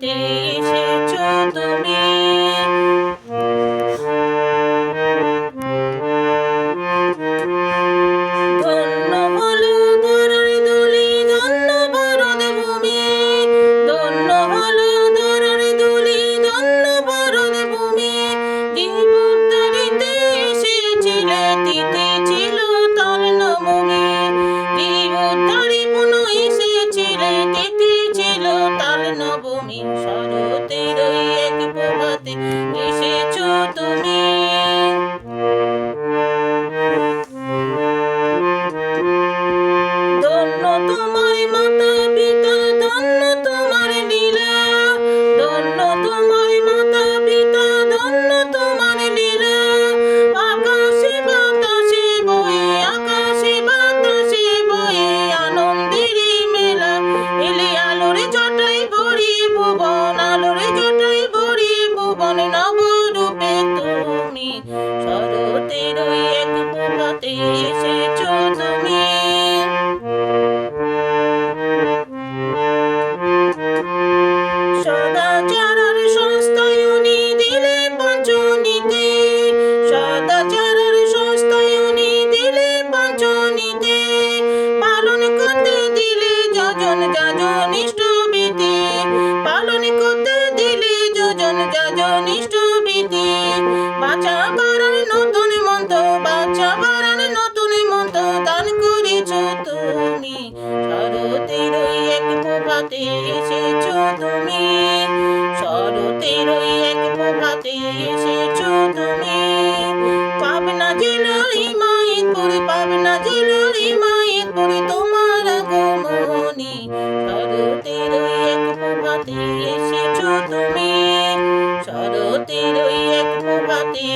প্রভাতে এসেছো তুমি। ধন্য হলো ধরার দুলি, ধন্য ভারত ভূমি, ধন্য হলো ধরার দুলি, ধন্য ভারত ভূমি। জীবোদ্ধারিতে এসেছিলে, তিথি ছিল তার নবমী। জীবোদ্ধারী পুনঃ এসেছিলে, তিথি ছিল তার নবমী। শরতের ওই এক প্রভাতে এসেছো তুমি। ধন্য তোমায় মাতা পিতা, ধন্য তোমার লীলা, ধন্য তোমায় মাতা পিতা, ধন্য তোমার লীলা। আকাশে বাতাসে বয়ে, আকাশে বাতাসে বয়ে আনন্দেরই মেলা। এলে আলোর জটায় ভরিয়ে ভুবন, আলোর জটায় ভরিয়ে ভুবন, নবরূপে তুমি। শরতের ওই এক প্রভাতে এসেছো তুমি। সদাচারের সংস্থায়নী দিলে পাঁচনীতে, সদাচারের সংস্থায়নী দিলে পাঁচনীতে। পালন করতে দিলে যজন যাজন ইষ্টবিধি, পালন করতে দিলে যজন যাজন ইষ্টবিধি। বাঁচা বাড়ার নতুন মন্ত্র, বাঁচা বাড়ার নতুন মন্ত্র দান করেছ তুমি। শরতের ওই এক প্রভাতে এসেছো তুমি। শরতের ওই এক প্রভাতে এসেছো তুমি। পাবনা জেলার হিমায়তপুর, পাবনা জেলার হিমায়তপুর তোমার আগমনী। শরতের ওই এক প্রভাতে এসেছো তুমি। শরতের ওই এক প্রভাতে